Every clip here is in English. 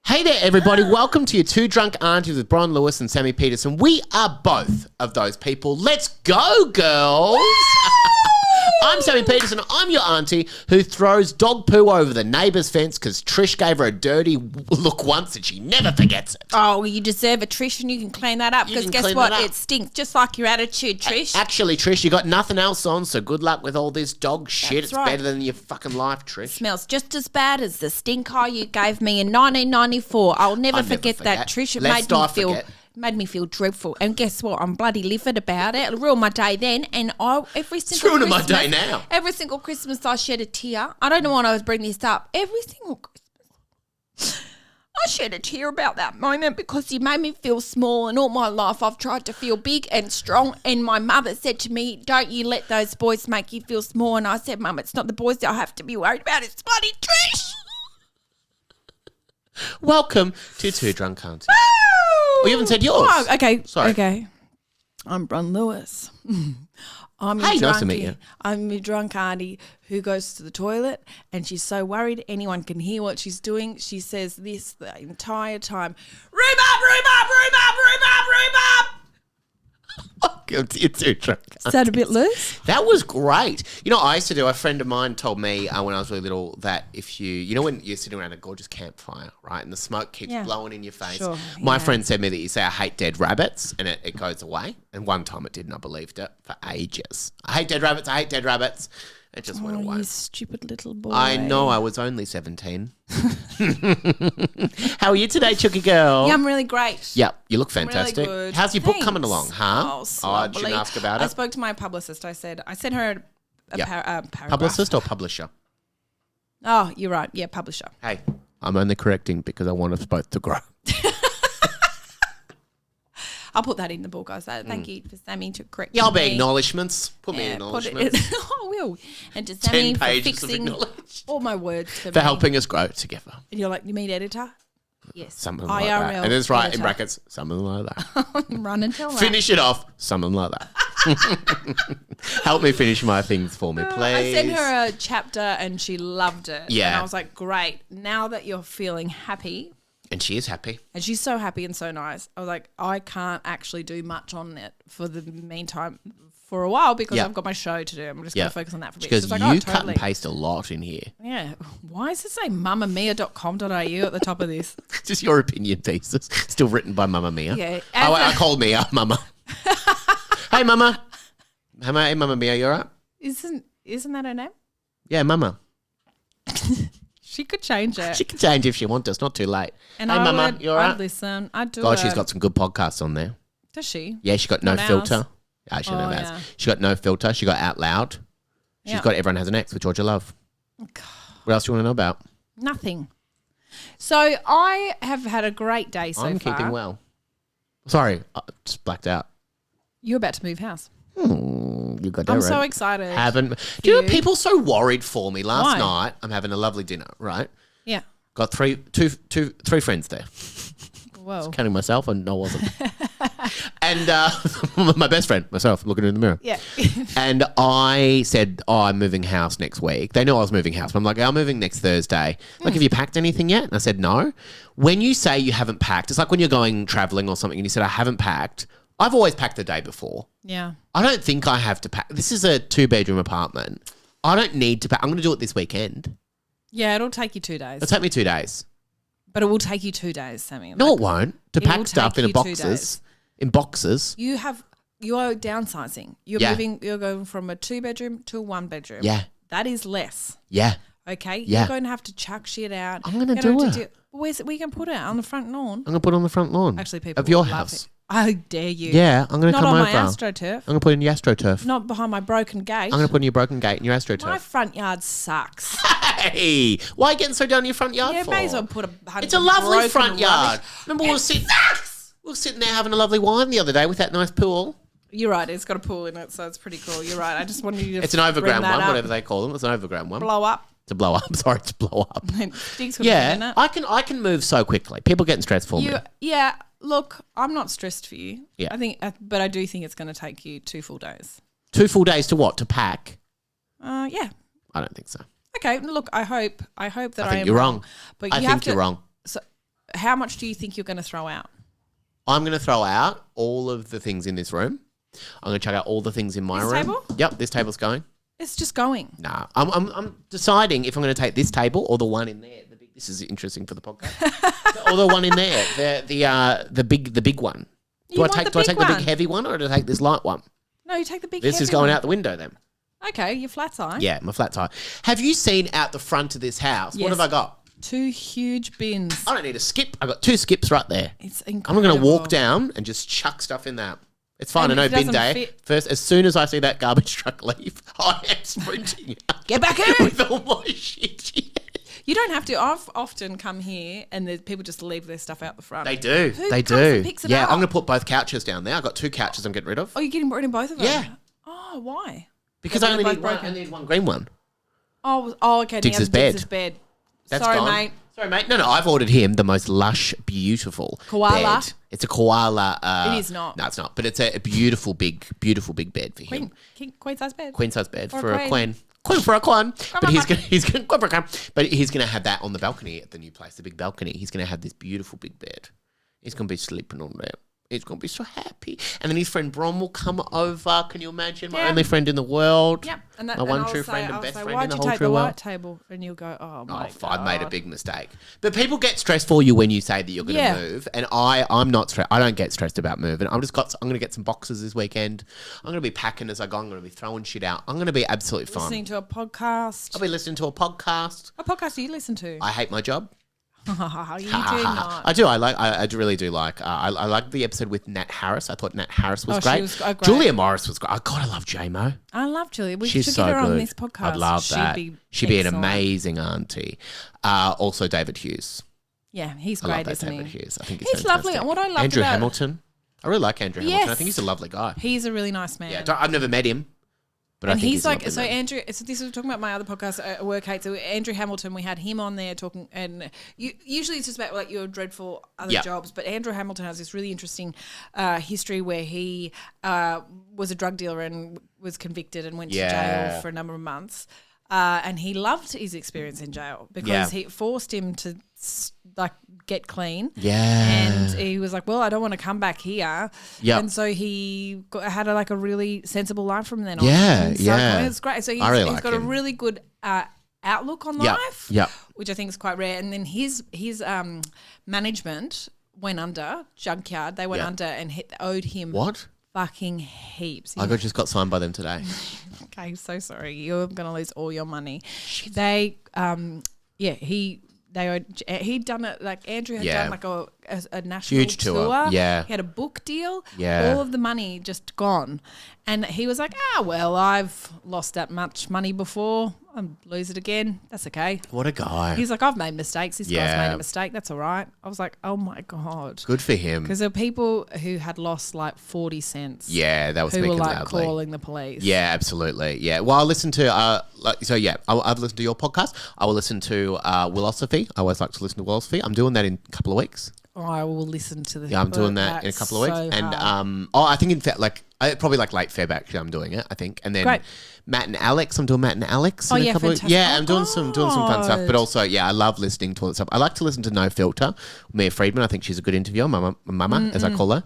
Hey there, everybody. Welcome to your Two Drunk Aunties with Bron Lewis and Sammy Petersen. We are both of those people. Let's go, girls. I'm Sammy Petersen. I'm your auntie who throws dog poo over the neighbour's fence because Trish gave her a dirty look once and she never forgets it. Oh, well, you deserve it, Trish, and you can clean that up because guess what? It stinks just like your attitude, Trish. Actually, Trish, you got nothing else on, so good luck with all this dog shit. It's better than your fucking life, Trish. Smells just as bad as the stink eye you gave me in 1994. I'll never forget that, Trish. It made me feel dreadful. And guess what? I'm bloody livid about it. It ruined my day then. And every single ruining my day now. Every single Christmas I shed a tear. I don't know why I was bringing this up. Every single Christmas I shed a tear about that moment because you made me feel small, and all my life I've tried to feel big and strong. And my mother said to me, don't you let those boys make you feel small. And I said, Mum, it's not the boys that I have to be worried about. It's bloody Trish. Welcome to Two Drunk Aunties. Oh, you haven't said yours. Oh, okay. Sorry. Okay. I'm Bron Lewis. Nice to meet you. I'm a drunk auntie who goes to the toilet and she's so worried anyone can hear what she's doing. She says this the entire time. Rhubarb, rhubarb, rhubarb, rhubarb, rhubarb. Welcome to your Two Drunk Aunties. Is that a bit loose? That was great. You know, I used to do, a friend of mine told me when I was really little that if you know when you're sitting around a gorgeous campfire, right, and the smoke keeps blowing in your face. Sure, my friend said to me that you say, I hate dead rabbits, and it goes away. And one time it did, and I believed it for ages. I hate dead rabbits, I hate dead rabbits. It just went away. You stupid little boy. I know, I was only 17. How are you today, Chooky girl? Yeah, I'm really great. Yep, you look fantastic. Really good. How's your book coming along, huh? Oh, I shouldn't ask about it. I spoke to my publicist. I sent her a paragraph. Publicist or publisher? Oh, you're right. Yeah, publisher. Hey, I'm only correcting because I want us both to grow. I'll put that in the book. Thank you for Sammy to correct me. I'll be acknowledgements. Put me in acknowledgements. I will. And to Sammy 10 for pages of fixing acknowledge. all my words for For me. helping us grow together. And you're like, you mean editor? Yes. Something like that. And it's right in brackets, something like that. Run and tell that. Finish it off, something like that. Help me finish my things for me, please. I sent her a chapter and she loved it. Yeah. And I was like, great. Now that you're feeling happy. And she is happy. And she's so happy and so nice. I was like, I can't actually do much on it for the meantime for a while because I've got my show to do. I'm just going to focus on that for a bit. Because you cut and paste a lot in here. Yeah. Why does it say mamamia.com.au at the top of this? Just your opinion pieces. Still written by Mamma Mia. Yeah. I called Mia Mama. Hey, Mama. Hey, Mamma Mia, you all right? Isn't that her name? Yeah, Mama. She could change it. She can change if she wants. It's not too late. And hey, Mama, you all right? I'd listen. I'd do God, she's got some good podcasts on there. Does she? Yeah, she got No Filter. I should know that. She got No Filter. She got Out Loud. She's got Everyone Has an Ex with Georgia Love. God. What else do you want to know about? Nothing. So I have had a great day so far. I'm keeping well. Sorry, I just blacked out. You're about to move house. You got that I'm right. so excited. Do you know people so worried for me? Last night, I'm having a lovely dinner, right? Yeah. Got three friends there. Whoa. Just counting myself, and I wasn't. And my best friend, myself, looking in the mirror. Yeah. And I said, I'm moving house next week. They know I was moving house. But I'm like, I'm moving next Thursday. Like, have you packed anything yet? And I said, no. When you say you haven't packed, it's like when you're going traveling or something and you said, I haven't packed. I've always packed the day before. Yeah. I don't think I have to pack. This is a 2-bedroom apartment. I don't need to pack. I'm going to do it this weekend. Yeah, it'll take you 2 days. It'll take me 2 days. But it will take you 2 days, Sammy. No, it won't. To pack stuff in boxes. In boxes. You are downsizing. You're moving. You're going from a 2-bedroom to a 1-bedroom. Yeah. That is less. Yeah. Okay. Yeah. You're going to have to chuck shit out. I'm going to do it. Where's it? We can put it on the front lawn. I'm going to put it on the front lawn. Actually, people of your love house. It. How dare you? Yeah, I'm going to come over. Not on my AstroTurf. I'm going to put it in your AstroTurf. Not behind my broken gate. I'm going to put in your broken gate in your AstroTurf. My front yard sucks. Hey, why are you getting so down in your front yard for? Yeah, may as well put It's a lovely front yard. Remember we were sitting there having a lovely wine the other day with that nice pool. You're right. It's got a pool in it, so it's pretty cool. You're right. I just wanted you to. It's an overground one, whatever they call them. It's an overground one. Blow up. To blow up. Sorry, to blow up. Yeah, I can move so quickly. People getting stressed for me. Yeah. Look, I'm not stressed for you. Yeah. But I do think it's going to take you 2 full days. 2 full days to what? To pack? Yeah. I don't think so. Okay. Look, I hope that I am you're wrong. But I think you're wrong. So how much do you think you're going to throw out? I'm going to throw out all of the things in this room. I'm going to chuck out all the things in my room. This table? Yep, this table's going. It's just going. Nah, I'm deciding if I'm going to take this table or the one in there. This is interesting for the podcast. Or the one in there, the big one. Do I take the big heavy one or do I take this light one? No, you take the big. This is going out the window then. Okay, your flat tire. Yeah, my flat tire. Have you seen out the front of this house? Yes. What have I got? 2 huge bins. I don't need a skip. I got 2 skips right there. It's incredible. I'm going to walk down and just chuck stuff in that. It's fine. And I know bin day. First, as soon as I see that garbage truck leave, I am sprinting. Get back in with all my shit. You don't have to. I've often come here and people just leave their stuff out the front. They do. Who they comes do. And picks it yeah, up? I'm going to put both couches down there. I've got 2 couches I'm getting rid of. Oh, you're getting rid of both of them? Yeah. Oh, why? Because I only need one green one. Oh, okay. Diggs' bed. That's Sorry, gone. mate. Sorry, mate. No, I've ordered him the most lush, beautiful koala. bed. It's a koala. It is not. No, it's not. But it's a beautiful, big bed for him. Queen size bed. Queen size bed for a queen. Queen for a queen. But he's gonna have that on the balcony at the new place, the big balcony. He's gonna have this beautiful big bed. He's gonna be sleeping on there. He's going to be so happy. And then his friend Bron will come over. Can you imagine? My only friend in the world. Yep. My one true friend and best friend in the whole true world. Why'd you take the white table? And you'll go, oh, my God. I've made a big mistake. But people get stressed for you when you say that you're going to move. And I'm not stressed. I don't get stressed about moving. I'm going to get some boxes this weekend. I'm going to be packing as I go. I'm going to be throwing shit out. I'm going to be absolutely fine. Listening to a podcast. I'll be listening to a podcast. What podcast do you listen to? I Hate My Job. You do not. I do. I really do like. I like the episode with Nat Harris. I thought Nat Harris was great. She was great. Julia Morris was great. Oh God, I love J-Mo. I love Julia. We She's should so get her good on this podcast. I'd love that. She'd be an amazing auntie. Also, David Hughes. Yeah, he's great, isn't David he? Hughes. I think he's lovely. And what I love Andrew Hamilton. I really like Andrew Hamilton. I think he's a lovely guy. He's a really nice man. Yeah, I've never met him. But and I think he's like, so Andrew, so this was talking about my other podcast, Work Hate. So Andrew Hamilton, we had him on there talking, and usually it's just about like your dreadful other jobs, but Andrew Hamilton has this really interesting history where he was a drug dealer and was convicted and went to jail for a number of months. And he loved his experience in jail because he forced him to like get clean. Yeah. And he was like, well, I don't want to come back here. Yeah. And so he had a really sensible life from then on. Yeah. So it's great. So he's got a really good outlook on life, which I think is quite rare. And then his management went under, Junkyard, they went under and owed him fucking heaps. I just got signed by them today. Okay, so sorry. You're going to lose all your money. Shit. He'd done it, like Andrew had done like a national huge tour. Yeah. He had a book deal. Yeah. All of the money just gone. And he was like, well, I've lost that much money before. I'll lose it again. That's okay. What a guy. He's like, I've made mistakes. This guy's made a mistake. That's all right. I was like, oh my God. Good for him. Because there were people who had lost like 40 cents. Yeah, that was who speaking were like loudly. calling the police. Yeah, absolutely. Yeah. Well, I'll listen to, I've listened to your podcast. I will listen to Willosophy. I always like to listen to Willosophy. I'm doing that in a couple of weeks. Oh, I will listen to the. Yeah, I'm doing that in a couple of weeks. And I think in fact, probably like late Feb actually, I'm doing it. I think, and then Matt and Alex. I'm doing Matt and Alex. In a couple fantastic. Of, yeah, I'm doing some fun stuff. But also, I love listening to all that stuff. I like to listen to No Filter. Mia Friedman. I think she's a good interviewer. Mama, as I call her.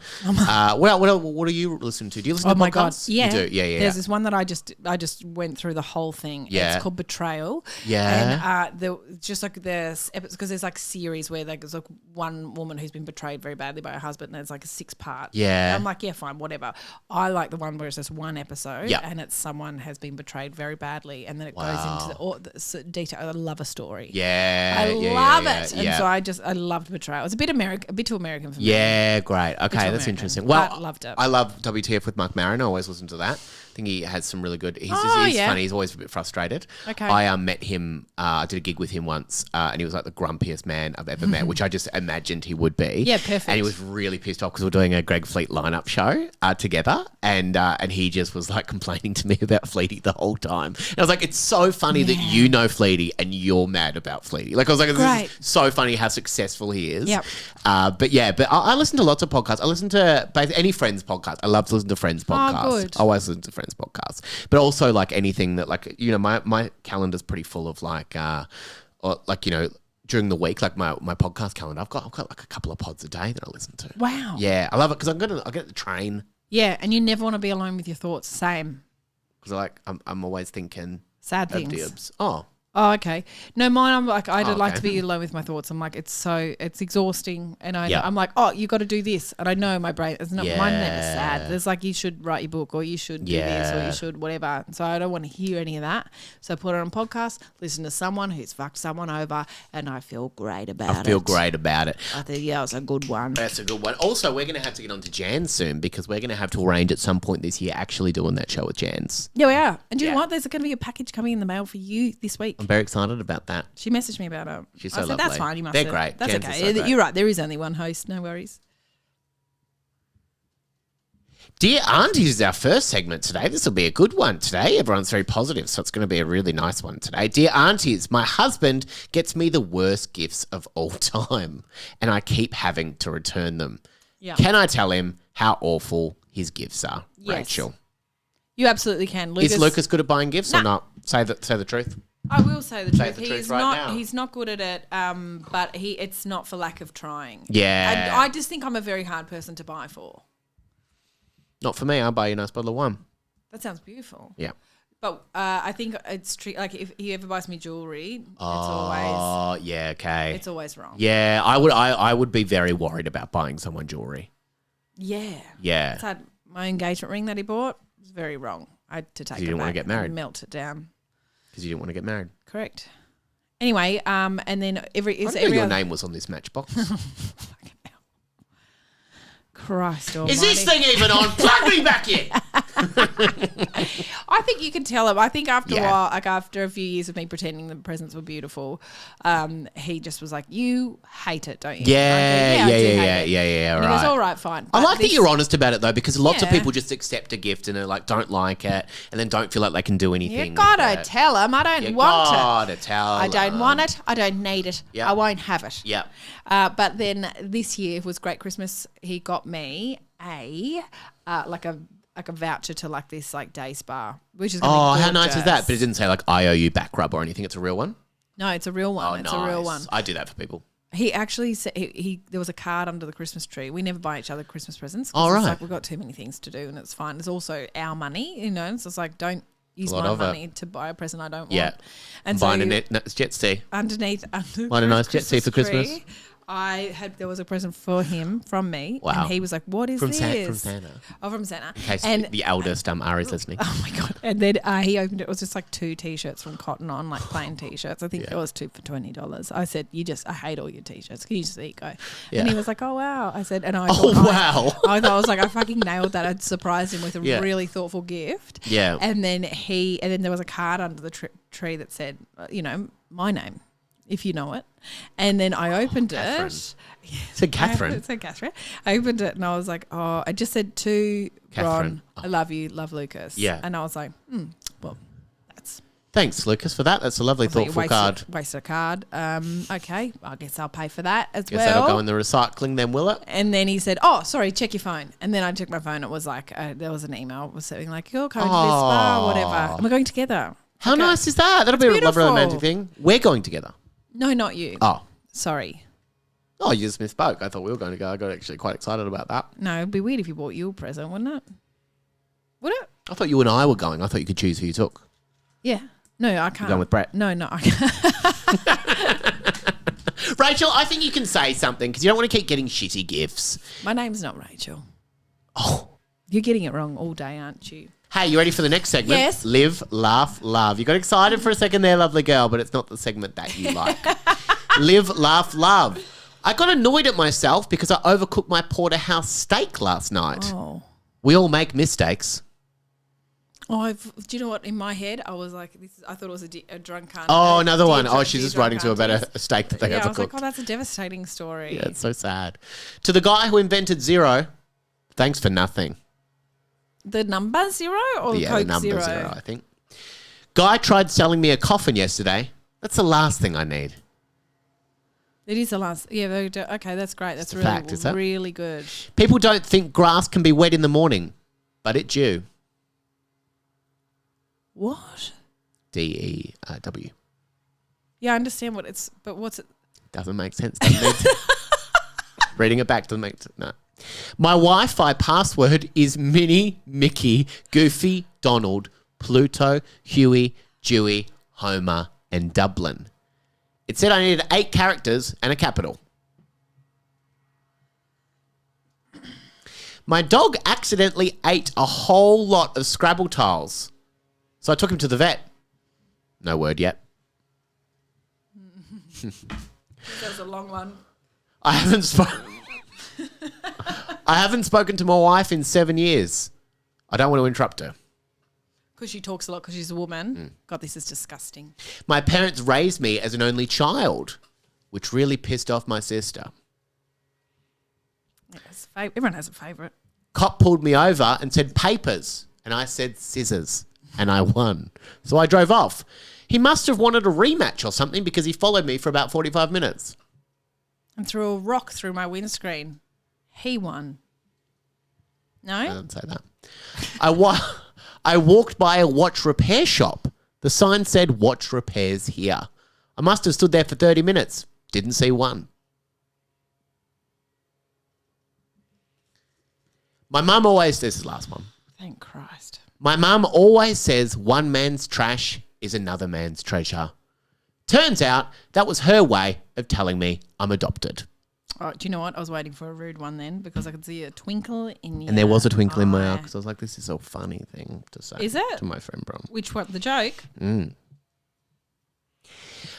What do you listen to? Do you listen to podcasts? Oh my God, yeah, you do? Yeah. There's this one that I just went through the whole thing. Yeah. It's called Betrayal. Yeah. And just like there's episodes because there's like series where there's like one woman who's been betrayed very badly by her husband, and it's like a 6-part. Yeah. And I'm like, yeah, fine, whatever. I like the one where it's just one episode, and it's someone has been betrayed very badly, and then it goes into the detail. I love a story. Yeah. I love it. And so I loved Betrayal. It's a bit too American for me. Yeah, great. Okay, that's interesting. Well, I loved it. I love WTF with Mark Maron. I always listen to that. I think he has some really good. He's funny. He's always a bit frustrated. Okay. I met him. I did a gig with him once, and he was like the grumpiest man I've ever met, which I just imagined he would be. Yeah, perfect. And he was really pissed off because we were doing a Greg Fleet lineup show together, and he just was like complaining to me about Fleety the whole time. And I was like, it's so funny that you know Fleety and you're mad about Fleety. Like I was like, this is so funny how successful he is. Yep. But I listen to lots of podcasts. I listen to any Friends podcast. I love to listen to Friends podcasts. Oh, good. I always listen to Friends podcasts, but also like anything that my calendar's pretty full of during the week, like my podcast calendar, I've got like a couple of pods a day that I listen to. Wow. Yeah, I love it because I get the train. Yeah, and you never want to be alone with your thoughts. Same. Because I'm always thinking sad things. Dibs. Oh, okay. No, mine, I'm like, I don't like to be alone with my thoughts. I'm like, it's exhausting. And I'm like, you got to do this. And I know my brain, it's not, mine never sad. There's like, you should write your book or you should do this or you should whatever. So I don't want to hear any of that. So I put it on podcast, listen to someone who's fucked someone over, and I feel great about it. I feel great about it. I think, it was a good one. That's a good one. Also, we're going to have to get on to Jan soon because we're going to have to arrange at some point this year actually doing that show with Jans. Yeah, we are. And do you know what? There's going to be a package coming in the mail for you this week. I'm very excited about that. She messaged me about it. She's so lovely. That's fine. You must. They're great. That's Jans okay. so You're right. There is only one host. No worries. Dear Auntie is our first segment today. This will be a good one today. Everyone's very positive, so it's going to be a really nice one today. Dear Aunties, my husband gets me the worst gifts of all time, and I keep having to return them. Yeah. Can I tell him how awful his gifts are, yes. Rachel? You absolutely can. Is Lucas good at buying gifts or not? Say the truth. I will say the truth. Now. He's not good at it, but it's not for lack of trying. Yeah. I just think I'm a very hard person to buy for. Not for me. I'll buy you a nice bottle of wine. That sounds beautiful. Yeah. But I think it's true. Like if he ever buys me jewelry, it's always okay. It's always wrong. Yeah, I would be very worried about buying someone jewelry. Yeah. Yeah. It's had my engagement ring that he bought was very wrong. I had to take it back. You didn't want to get married. And melt it down. Because you didn't want to get married. Correct. Anyway, and then I didn't know your name was on this matchbox. Christ almighty. Is this thing even on? Plug me back in. I think you can tell him. I think after a while, like after a few years of me pretending the presents were beautiful, he just was like, "You hate it, don't you?" Yeah. And he goes, "All right, fine." I like that you're honest about it though, because lots of people just accept a gift and are like, don't like it, and then don't feel like they can do anything. You gotta tell him. I don't want it. Gotta tell. I don't want it. I don't need it. Yep. I won't have it. Yeah. But then this year was Great Christmas. He got me a voucher to like this like day spa, which is gonna be how nice is that? But it didn't say like I owe you back rub or anything. It's a real one. No, it's a real one. It's a real one. I do that for people. He actually said there was a card under the Christmas tree. We never buy each other Christmas presents. All right. It's like we've got too many things to do and it's fine. It's also our money, you know. So it's like don't use my money to buy a present I don't want. Yeah. And buying a jet ski. Underneath buying a nice jet ski for Christmas. There was a present for him from me. Wow. And he was like, "What is this?" From Santa. Oh, from Santa. In case the eldest Ari's listening. Oh my God. And then he opened it. It was just like 2 T-shirts from Cotton On, like plain T-shirts. I think it was 2 for $20. I said, I hate all your T-shirts. Can you just go? Yeah. And he was like, "Oh, wow." I said, and I thought, wow. I was like, I fucking nailed that. I'd surprised him with a really thoughtful gift. Yeah. And then there was a card under the tree that said, my name, if you know it. And then I opened it. It said Catherine. It said Catherine. I opened it and I was like, I just said to Bron, I love you, love Lucas. Yeah. And I was like, well, that's. Thanks, Lucas, for that. That's a lovely, thoughtful card. Wasted a card. Okay, I guess I'll pay for that as well. Guess that'll go in the recycling then, will it? And then he said, sorry, check your phone. And then I checked my phone. It was like, there was an email. It was saying like, you're going to this spa, whatever. And we're going together. How nice is that? That'll be a lovely romantic thing. We're going together. No, not you. Oh. Sorry. Oh, you just misspoke. I thought we were going to go. I got actually quite excited about that. No, it'd be weird if you bought you a present, wouldn't it? Would it? I thought you and I were going. I thought you could choose who you took. Yeah. No, I can't. You're going with Brett? No, I can't. Rachel, I think you can say something because you don't want to keep getting shitty gifts. My name's not Rachel. Oh. You're getting it wrong all day, aren't you? Hey, you ready for the next segment? Yes. Live, laugh, love. You got excited for a second there, lovely girl, but it's not the segment that you like. Live, laugh, love. I got annoyed at myself because I overcooked my porterhouse steak last night. Oh. We all make mistakes. Oh, do you know what? In my head, I was like, I thought it was a drunk aunt. Oh, another one. Oh, she's just writing to about a steak that they overcooked. I was like, that's a devastating story. Yeah, it's so sad. To the guy who invented zero, thanks for nothing. The number 0 or the Coke the number 0? 0, I think. Guy tried selling me a coffin yesterday. That's the last thing I need. It is the last. Yeah, okay, that's great. That's really, fact, is that? Really good. People don't think grass can be wet in the morning, but it do. What? DEW. Yeah, I understand but what's it? Doesn't make sense. Reading it back doesn't make sense. No. My Wi-Fi password is Minnie, Mickey, Goofy, Donald, Pluto, Huey, Dewey, Homer, and Dublin. It said I needed 8 characters and a capital. My dog accidentally ate a whole lot of Scrabble tiles. So I took him to the vet. No word yet. That was a long one. I haven't spoken to my wife in 7 years. I don't want to interrupt her. Because she talks a lot because she's a woman. God, this is disgusting. My parents raised me as an only child, which really pissed off my sister. Everyone has a favourite. Cop pulled me over and said papers, and I said scissors, and I won. So I drove off. He must have wanted a rematch or something because he followed me for about 45 minutes. And threw a rock through my windscreen. He won. No? I didn't say that. I walked by a watch repair shop. The sign said watch repairs here. I must have stood there for 30 minutes. Didn't see one. My mum always, this is the last one. Thank Christ. My mum always says one man's trash is another man's treasure. Turns out that was her way of telling me I'm adopted. Oh, do you know what? I was waiting for a rude one then because I could see a twinkle in your And there was a twinkle in my eye eye. because I was like, this is a funny thing to say. Is it? To my friend Bron. Which one? The joke?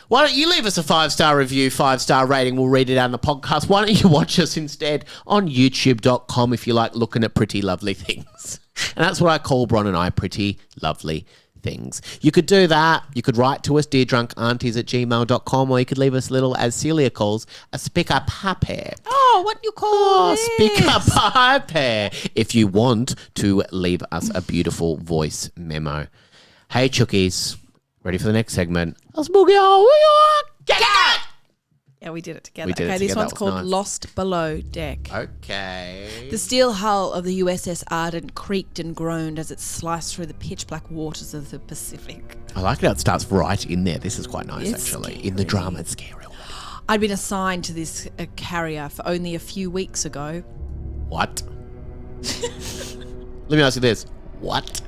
Why don't you leave us a 5-star review, 5-star rating? We'll read it out on the podcast. Why don't you watch us instead on youtube.com if you like looking at pretty lovely things. And that's what I call Bron and I, pretty lovely things. You could do that. You could write to us, deardrunkaunties@gmail.com, or you could leave us a little, as Celia calls, a spick up happy. Oh, what do you call this? Spick up happy. If you want to leave us a beautiful voice memo. Hey, Chookies. Ready for the next segment? Yeah, we did it together. We did it this together. one's That was called nice. Lost Below Deck. Okay. The steel hull of the USS Ardent creaked and groaned as it sliced through the pitch-black waters of the Pacific. I like how it starts right in there. This is quite nice, It's actually. scary. In the drama, it's scary. I'd been assigned to this carrier for only a few weeks ago. What? Let me ask you this. What?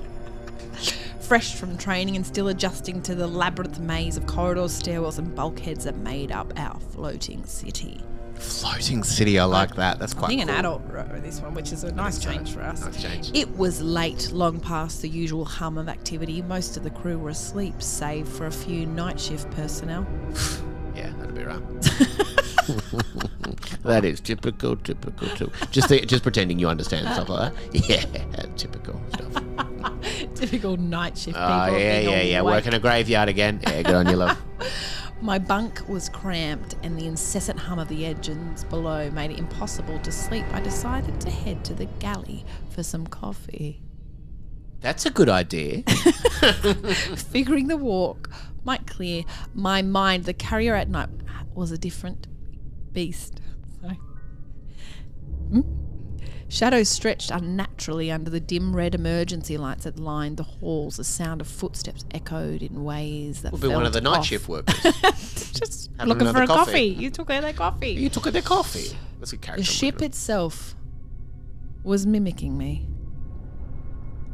Fresh from training and still adjusting to the labyrinth maze of corridors, stairwells and bulkheads that made up our floating city. Floating city, I like that. That's quite I think cool. an adult wrote this one, which is a nice change for us. Nice change. It was late, long past the usual hum of activity. Most of the crew were asleep, save for a few night shift personnel. Yeah, that'd be right. That is typical. Just pretending you understand stuff like that. Yeah, typical stuff. Typical night shift people. Oh, yeah. Working a graveyard again. Yeah, good on you, love. My bunk was cramped and the incessant hum of the engines below made it impossible to sleep. I decided to head to the galley for some coffee. That's a good idea. Figuring the walk might clear my mind, the carrier at night was a different beast. Sorry. Shadows stretched unnaturally under the dim red emergency lights that lined the halls. The sound of footsteps echoed in ways that We'll be one of the felt night off. shift workers. Just Having looking for another a coffee. coffee. You took her their coffee. You took their coffee. That's a character. The ship itself was mimicking me.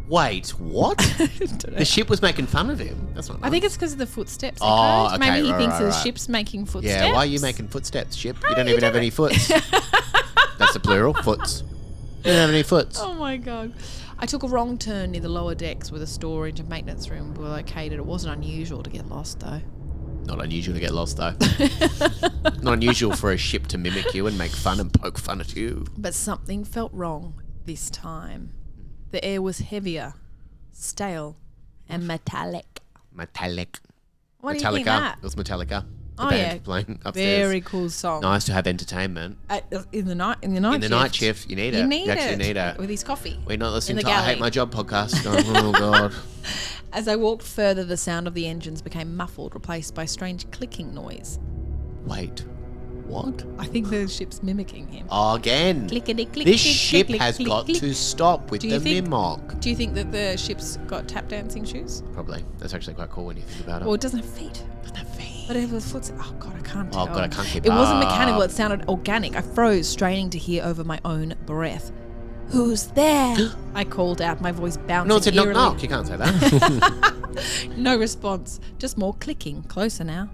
Wait, what? The ship was making fun of him. That's not nice. I think it's because of the footsteps. Oh, echoed. okay, Maybe he right, thinks right, the right. ship's making footsteps. Yeah, why are you making footsteps, ship? You don't you even have doing? any foots. That's the plural, foots. You don't have any foots. Oh my God. I took a wrong turn near the lower decks where the storage and maintenance room were located. It wasn't unusual to get lost though. Not unusual to get lost, though. Not unusual for a ship to mimic you and make fun and poke fun at you. But something felt wrong this time. The air was heavier, stale, and metallic. Metallic. What Metallica. do you think that? It was Metallica. The Oh, band yeah. playing upstairs. Very cool song. Nice to have entertainment. In the night In the night shift, you need it. You actually need it. with his coffee. We're not listening in to the I Hate galley. My Job podcast. Oh, God. As I walked further, the sound of the engines became muffled, replaced by strange clicking noise. Wait. What? I think the ship's mimicking him. Oh, again. Clickety click. This click, ship click, has click, got click. to stop with Do you the think- mimoc. Do you think that the ship's got tap dancing shoes? Probably. That's actually quite cool when you think about it. Well, it doesn't have feet. Doesn't have feet. But it was footsteps. Oh, God, I can't tell. Oh, God, I can't keep It wasn't up. mechanical. It sounded organic. I froze, straining to hear over my own breath. Who's there? I called out, my voice bouncing No one said knock, eerily. knock. You can't say that. No response. Just more clicking. Closer now.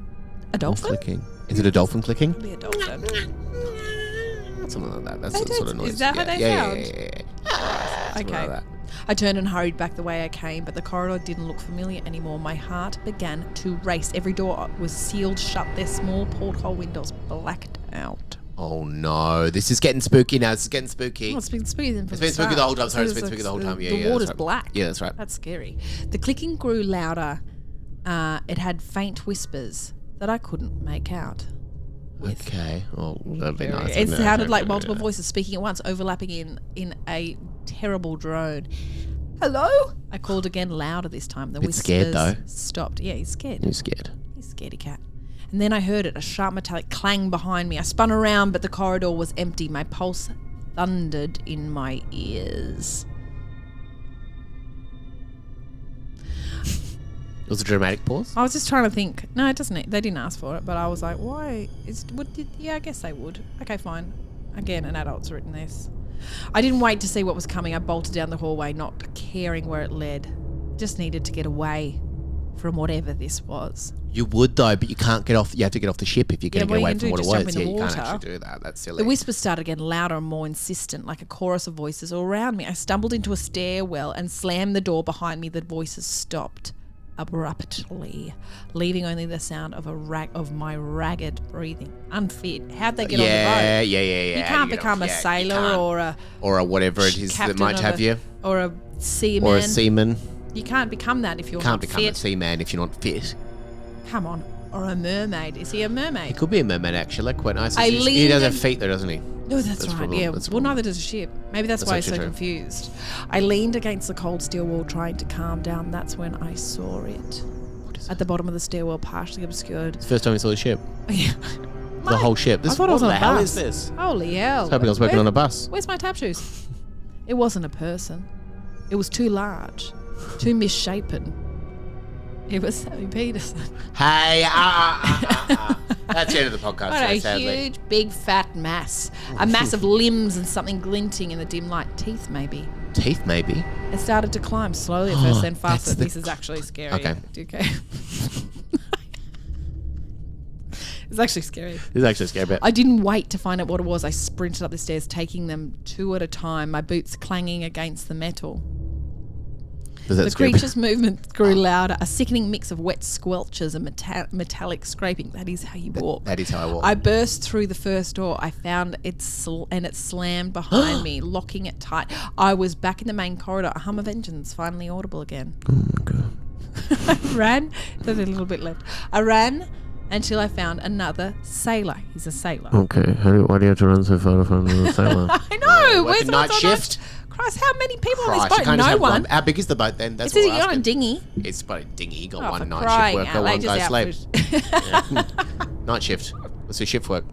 A dolphin? More clicking. Is it a dolphin clicking? Probably a dolphin. Something like that. That's the sort of noise. Is that how they sound? Yeah. Something Okay. like that. I turned and hurried back the way I came, but the corridor didn't look familiar anymore. My heart began to race. Every door was sealed shut, their small porthole windows blacked out. Oh no, this is getting spooky now. This is getting spooky. Oh, it's been spooky then from It's been spooky the whole time. Sorry, it's been spooky the whole time. The water's black. Yeah, that's right. That's scary. The clicking grew louder. It had faint whispers that I couldn't make out. Okay. Oh, that'd be nice. It sounded like multiple voices speaking at once, overlapping in a terrible drone. Hello? I called again, louder this time. The whispers scared, though. stopped. Yeah, he's scared. You're scared. He's a scaredy cat. And then I heard it, a sharp metallic clang behind me. I spun around, but the corridor was empty. My pulse thundered in my ears. It was a dramatic pause. I was just trying to think. No, it doesn't. They didn't ask for it, but I was like, why? Yeah, I guess they would. Okay, fine. Again, an adult's written this. I didn't wait to see what was coming. I bolted down the hallway, not caring where it led. Just needed to get away from whatever this was. You would though, but you can't get off. You have to get off the ship if you're going to get away from what it was. Yeah, you can't actually do that. That's silly. The whispers started getting louder and more insistent, like a chorus of voices all around me. I stumbled into a stairwell and slammed the door behind me. The voices stopped abruptly, leaving only the sound of my ragged breathing. Unfit. How'd they get on the boat? Yeah. You can't become a sailor or a whatever it is that might have you, or a seaman. or a seaman. You can't become that if you're Can't not become fit. a seaman if you're not fit. Come on. Or a mermaid. Is he a mermaid? He could be a mermaid actually. Quite nice. I He leaned does have in- feet though, doesn't he? No, that's right. probably- Yeah. that's Well, probably- neither does a ship. Maybe that's That's why he's so actually true. confused. I leaned against the cold steel wall, trying to calm down. That's when I saw it. What is At the bottom of the stairwell, partially obscured. It's the first time we saw the ship. Yeah. The whole ship. I thought it was what on the a hell bus. is this? Holy hell. I was hoping I was working on a bus. Where's my tap shoes? It wasn't a person. It was too large, too misshapen. It was Sammy Petersen. Hey, that's the end of the podcast. What a sadly. huge, big, fat mass. A mass of limbs and something glinting in the dim light. Teeth, maybe. Teeth, maybe. It started to climb slowly at first, then faster. that's the This is actually scary. Okay. Okay. It's actually scary. This is actually a scary bit. I didn't wait to find out what it was. I sprinted up the stairs, taking them two at a time, my boots clanging against the metal. The creature's movement grew louder, a sickening mix of wet squelches and metallic scraping. That is how you walk. That is how I walk. I burst through the first door. I found it and it slammed behind me, locking it tight. I was back in the main corridor. A hum of engines finally audible again. Oh my god. I ran. There's a little bit left. I ran until I found another sailor. He's a sailor. Okay. Why do you have to run so far to find another sailor? I know. Where's Working night what's shift? Christ, how many people Christ, on you this boat? can't just No have one. How big is the boat then? That's It's what we're on a asking. dinghy. It's but a dinghy. You got Oh, one for night crying shift worker, out one loud, guy just sleep. outfit. Night shift. Let's do shift work.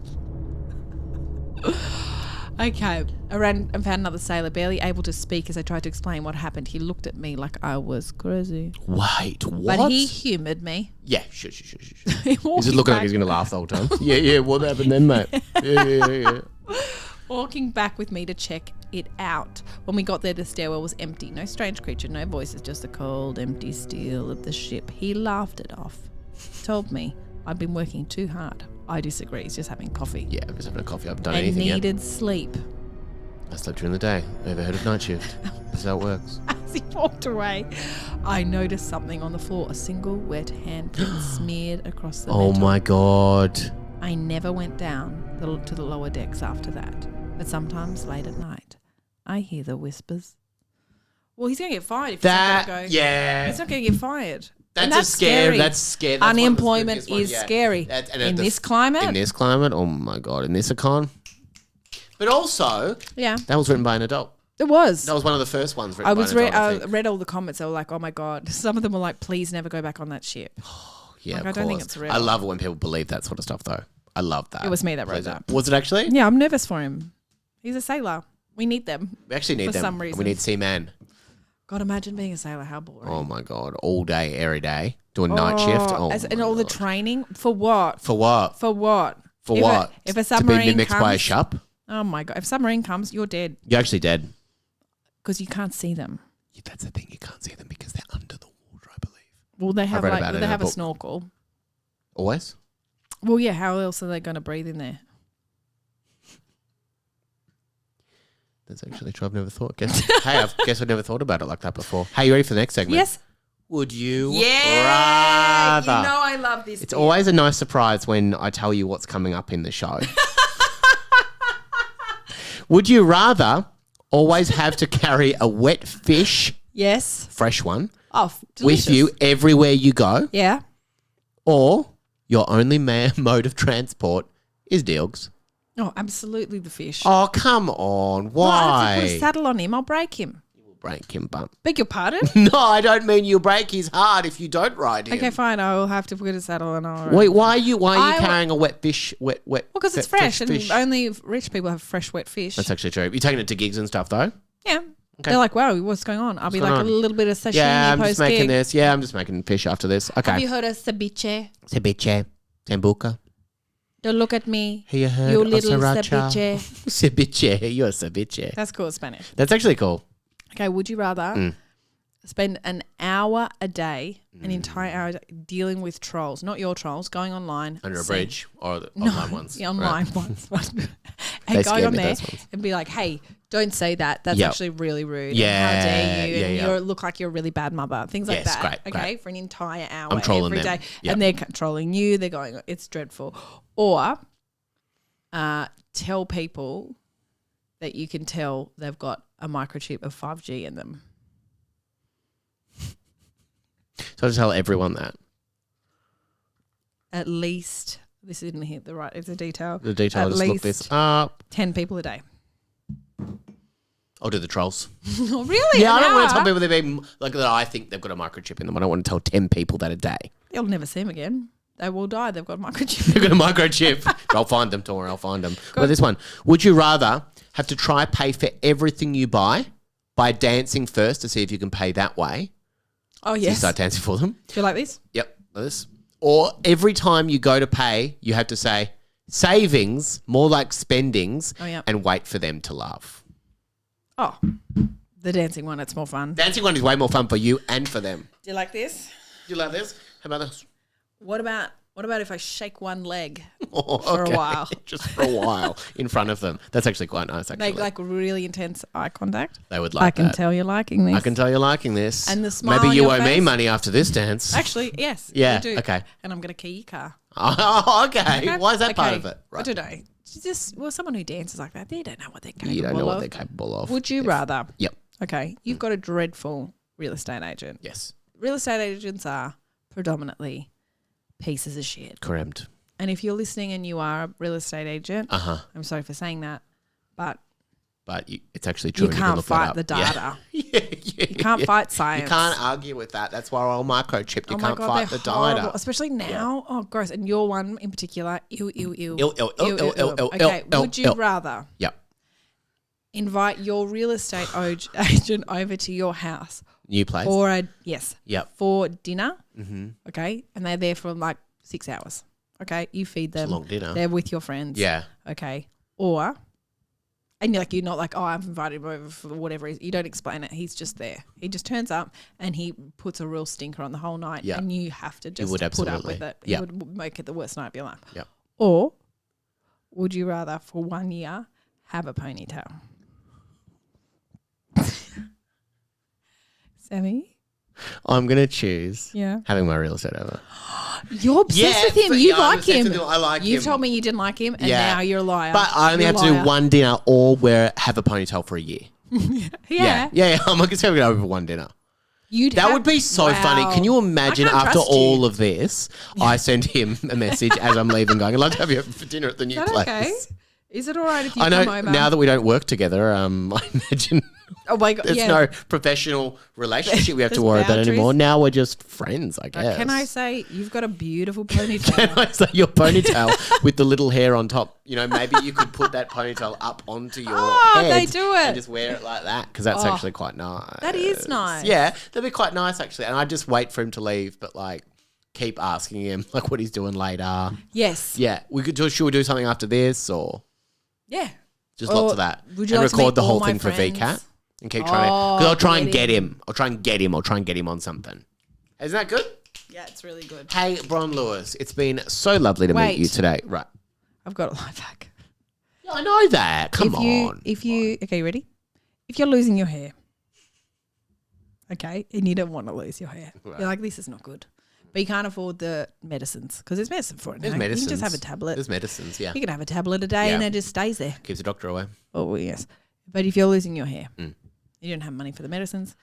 Okay. I ran and found another sailor, barely able to speak as I tried to explain what happened. He looked at me like I was crazy. Wait, what? But he humoured me. Yeah, sure. He He's just looking like he's going to laugh the whole time. Yeah, what happened then, mate? Yeah. Walking back with me to check it out. When we got there, the stairwell was empty. No strange creature, no voices, just the cold, empty steel of the ship. He laughed it off. Told me I'd been working too hard. I disagree. He's just having coffee. Yeah, I'm just having a coffee. I haven't done And anything yet. needed sleep. I slept during the day. Ever heard of night shift? That's how it works. As he walked away, I noticed something on the floor. A single wet handprint smeared across the Oh metal. my god. I never went down to the lower decks after that. But sometimes late at night, I hear the whispers. Well, he's going to get fired if he's not going to go. Yeah. He's not going to get fired. And That's scary. That's scary. Unemployment is scary. In this climate. In this climate, oh my god. In this econ. But also, Yeah, that was written by an adult. it was. That was one of the first ones written I by was an adult, I think. read all the comments. They were like, "Oh my god!" Some of them were like, "Please never go back on that ship." Yeah, Like, of I don't think course. it's real. I love it when people believe that sort of stuff, though. I love that. It was me that wrote that. Was it actually? Yeah, I'm nervous for him. He's a sailor. We need them. We actually need For them. some reason. We need seaman. God, imagine being a sailor. How boring. Oh my god, all day, every day. Doing night shift. Oh, and all the training for what? For what? For what? For what? If a submarine to be mimicked comes, by a sharp? Oh my God! If a submarine comes, you're dead. You're actually dead. Because you can't see them. Yeah, that's the thing. You can't see them because they're under the water, I believe. Well, they have a snorkel. Always? Well, yeah. How else are they going to breathe in there? That's actually true. I've never thought. Guess I've never thought about it like that before. Hey, you ready for the next segment? Yes. Would you rather? rather? You know I love this. It's always a nice surprise when I tell you what's coming up in the show. Would you rather always have to carry a wet fish, yes, fresh one, delicious, with you everywhere you go? Yeah. Or your only mode of transport is Dilgs? Oh, absolutely the fish. Oh, come on. Well, Why? if you put a saddle on him, I'll break him. You will break him, but... Beg your pardon? No, I don't mean you'll break his heart if you don't ride him. Okay, fine. I will have to put a saddle on. Wait, why are you carrying a wet fish? Well, because it's fresh and only rich people have fresh wet fish. That's actually true. You're taking it to gigs and stuff, though? Yeah. Okay. They're like, wow, what's going on? I'll be like a little bit of sashimi I'm post just making gig. this. Yeah, I'm just making fish after this. Okay. Have you heard of ceviche? Ceviche. Sambuca. Don't look at me. Have you heard you of little sriracha? ceviche. Ceviche. You're a ceviche. That's cool, Spanish. That's actually cool. Okay, would you rather spend an hour a day, an entire hour a day, dealing with trolls, not your trolls, going online. Under a bridge or the online ones? The online ones. And going on there and be like, hey, don't say that. That's actually really rude. Yeah. And how dare you? And Yeah. you look like you're a really bad mother. Things like that. Great, okay, great. for an entire hour I'm trolling every them. day. Yep. And they're trolling you. They're going, it's dreadful. Or tell people that you can tell they've got a microchip of 5G in them. So I just tell everyone that. At least, this didn't hit the right, it's a detail. The detail, just look this up. 10 people a day. I'll do the trolls. Oh, really? Yeah, I don't want to tell people that I think they've got a microchip in them. I don't want to tell 10 people that a day. They'll never see them again. They will die. They've got a microchip. They've got a microchip. I'll find them. Don't worry, I'll find them. Well, this one. Would you rather have to try pay for everything you buy by dancing first to see if you can pay that way? Oh, yes. So you start dancing for them. Do you like this? Yep, like this. Or every time you go to pay, you have to say savings, more like spendings, and wait for them to laugh. Oh, the dancing one. It's more fun. Dancing one is way more fun for you and for them. Do you like this? Do you like this? How about this? What about if I shake one leg for a while? Just for a while in front of them. That's actually quite nice, actually. Make like really intense eye contact. They would like that. I can tell you're liking this. I can tell you're liking this. And the smile Maybe on you your owe me face. money after this dance. Actually, yes. Yeah, you do. okay. And I'm going to key your car. Oh, okay. Why is that part of it? Right. I don't know. Someone who dances like that, they don't know what they're capable of. You don't know what they're capable of. Would you rather? Yep. Okay. You've got a dreadful real estate agent. Yes. Real estate agents are predominantly pieces of shit. Correct. And if you're listening and you are a real estate agent, I'm sorry for saying that, but it's actually true. You can't fight the data. Yeah. You can't fight science. You can't argue with that. That's why we're all microchipped. You can't fight the horrible, data. especially now. Yeah. Oh, gross! And your one in particular, ew. Okay, would you rather? Yep. Invite your real estate agent over to your house. New place. For dinner. Mm-hmm. Okay, and they're there for like 6 hours. Okay, you feed them. It's a long dinner. They're with your friends. Yeah. Okay, and you're not like, oh, I've invited him over for whatever. You don't explain it. He's just there. He just turns up and he puts a real stinker on the whole night. Yeah. And you have to just put up with it. Yeah. It would make it the worst night of your life. Yeah. Or would you rather for 1 year have a ponytail? Sammy? I'm going to choose having my real estate over. You're obsessed with him. You like him. I like him. You told me you didn't like him, and now you're a liar. But I only have to do one dinner or have a ponytail for a year. Yeah. I'm not going to go over for one dinner. That would be so funny. Can you imagine after all of this, I send him a message as I'm leaving going, I'd love to have you for dinner at the new place. Okay. Is it all right if you come over? I know now that we don't work together, I imagine oh my God, there's no professional relationship we have to worry about anymore. Now we're just friends, I guess. Can I say you've got a beautiful ponytail? Can I say your ponytail with the little hair on top? You know, maybe you could put that ponytail up onto your head. They do it. And just wear it like that because that's actually quite nice. That is nice. Yeah, that'd be quite nice actually. And I'd just wait for him to leave, but like keep asking him like what he's doing later. Yes. Yeah. Should we do something after this or? Yeah. Just lots of that. Would you and like to record meet the all whole my thing friends? for VCAT and keep trying to, because I'll try and get him. I'll try and get him on something. Isn't that good? Yeah, it's really good. Hey, Bron Lewis, it's been so lovely to meet you today. Right. I've got a life hack. Yeah, I know that. Come on. Okay, you ready? If you're losing your hair, okay, and you don't want to lose your hair, you're like, this is not good. But you can't afford the medicines because there's medicine for it. There's now. medicines. You can just have a tablet. There's medicines, yeah. You can have a tablet a day and it just stays there. Keeps the doctor away. Oh, yes. But if you're losing your hair, you don't have money for the medicines,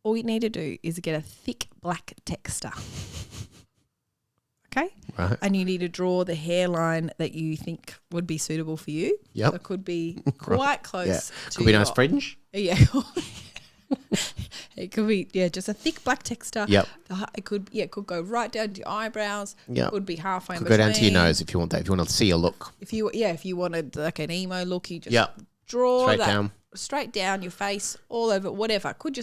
all you need to do is get a thick black texture. Okay? Right. And you need to draw the hairline that you think would be suitable for you. Yep. So it could be quite close to could be nice fringe. Yeah. It could be, just a thick black texture. Yep. It could go right down to your eyebrows. Yep. Could be halfway in Could between. go down to your nose if you want that. If you want to see a look. If you wanted like an emo look, you just draw straight down your face, all over, whatever. Could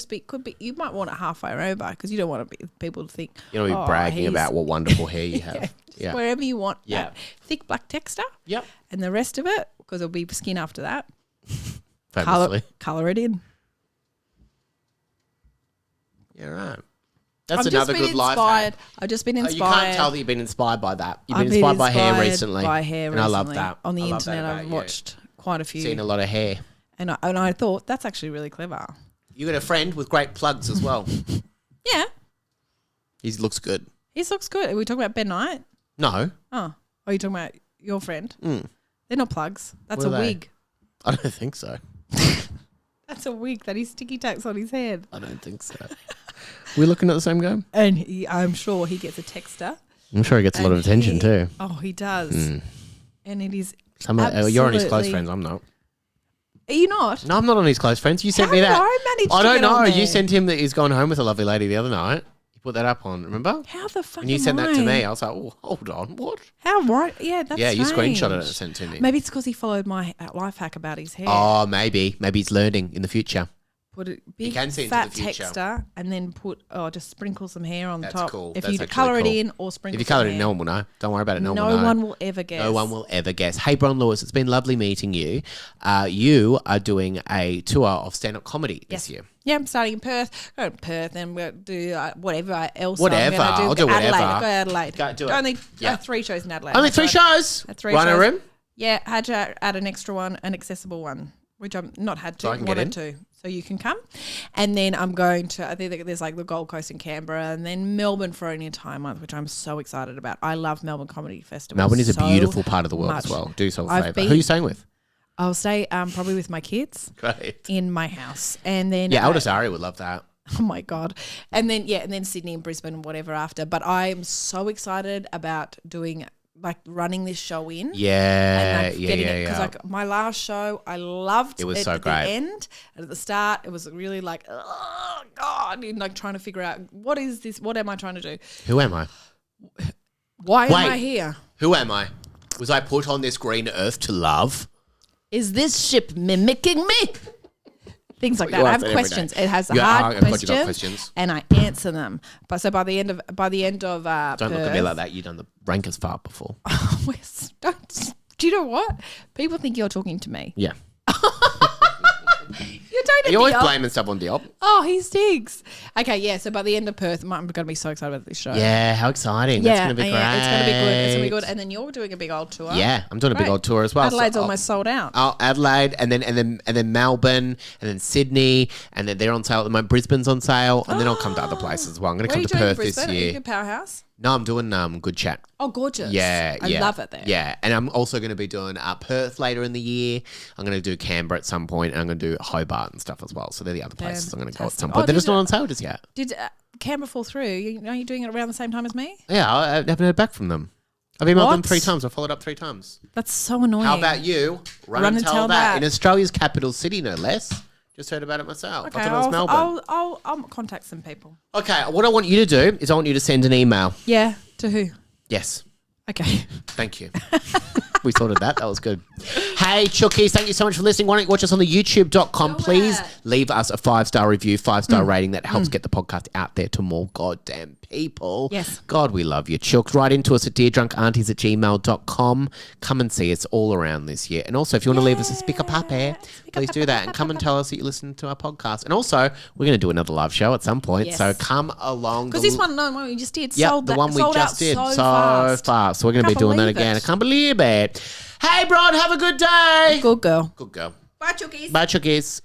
be. You might want it halfway over because you don't want people to think. You don't want to be bragging about what wonderful hair you have. Yeah. Wherever you want. Yeah. Thick black texture. Yep. And the rest of it, because it'll be skin after that. Color it in. Yeah, right. That's another good life hack. I've just been inspired. You can't tell that you've been inspired by that. You've been inspired by hair recently. And I love that. On the internet, I've watched quite a few. Seen a lot of hair. And I thought, that's actually really clever. You got a friend with great plugs as well. Yeah. He looks good. He looks good. Are we talking about Ben Knight? No. Oh. Are you talking about your friend? Mm. They're not plugs. That's a wig. I don't think so. That's a wig that he sticky tacks on his head. I don't think so. We're looking at the same game? And I'm sure he gets a texter. I'm sure he gets a lot of attention too. Oh, he does. And it is you're on his close friends. I'm not. Are you not? No, I'm not on his close friends. You sent me that. I don't know. You sent him that he's gone home with a lovely lady the other night. You put that up on, remember? How the fuck? And you sent that to me. I was like, oh, hold on. What? How right? Yeah, that's you strange. screenshotted it and sent it to me. Maybe it's because he followed my life hack about his hair. Oh, maybe. Maybe he's learning in the future. Put a big fat texture and then just sprinkle some hair on the top. That's cool. If you colour it in or sprinkle If you colour it in, no one will know. Don't worry about it. No one will ever guess. No one will ever guess. Hey, Bron Lewis, it's been lovely meeting you. You are doing a tour of stand-up comedy this year. Yeah, I'm starting in Perth. Go to Perth and we'll do whatever else. Whatever. I'll do whatever. Go Adelaide. Go do it. Only 3 shows in Adelaide. Only 3 shows? 3 Rhino shows. room? Yeah, had to add an extra one, an accessible one, which I'm not had to. So I can get in? To. So you can come. And then I'm going to, I think there's like the Gold Coast and Canberra and then Melbourne for only a time month, which I'm so excited about. I love Melbourne Comedy Festival. Melbourne is a beautiful part of the world as well. Do yourself a favour. Who are you staying with? I'll stay probably with my kids. Great. In my house. And then eldest Ari would love that. Oh my God. And then Sydney and Brisbane and whatever after. But I'm so excited about running this show in. Yeah. Because like my last show, I loved it. Was so at great. The end and at the start, it was really like, oh God, and like trying to figure out what is this? What am I trying to do? Who am I? Why am I here? Who am I? Was I put on this green earth to love? Is this ship mimicking me? Things like that. I have questions. It has hard questions, and I answer them. But so by the end of don't look at me like that. You've done the rankers fart before. Do you know what? People think you're talking to me. Yeah. You're always blaming stuff on Diop. Oh, he stinks. Okay, yeah. So by the end of Perth, I'm going to be so excited about this show. Yeah, how exciting! That's going to be great. It's going to be good. It's going to be good. And then you're doing a big old tour. Yeah, I'm doing a big old tour as well. Adelaide's almost sold out. Oh, Adelaide, and then Melbourne, and then Sydney, and then they're on sale at the moment. Brisbane's on sale, and then I'll come to other places as well. I'm going to come to Perth this year. Are you doing Powerhouse? No, I'm doing Good Chat. Oh, gorgeous. Yeah. I love it there. Yeah, and I'm also going to be doing Perth later in the year. I'm going to do Canberra at some point, and I'm going to do Hobart and stuff as well. So they're the other places I'm going to go at some point. They're just not on sale just yet. Did Canberra fall through? Are you doing it around the same time as me? Yeah, I haven't heard back from them. I've emailed them 3 times. I followed up 3 times. That's so annoying. How about you? Run and tell that. In Australia's capital city, no less. Just heard about it myself. Okay, I thought it was Melbourne. I'll contact some people. Okay, what I want you to do is I want you to send an email. Yeah, to who? Yes. Okay. Thank you. We sorted that. That was good. Hey, Chookies, thank you so much for listening. Why don't you watch us on the youtube.com? Please leave us a 5-star review, 5-star rating. That helps get the podcast out there to more goddamn people. Yes. God, we love you, Chooks. Write into us at deardrunkaunties@gmail.com. Come and see us all around this year. And also, if you want to leave us a spick up happy, please do that. And come and tell us that you listen to our podcast. And also, we're going to do another live show at some point. Yes. So come along. Because this one we just did sold so fast. So we're going to be doing that again. I can't believe it. Hey, Bron, have a good day. Good girl. Good girl. Bye, Chookies. Bye, Chookies.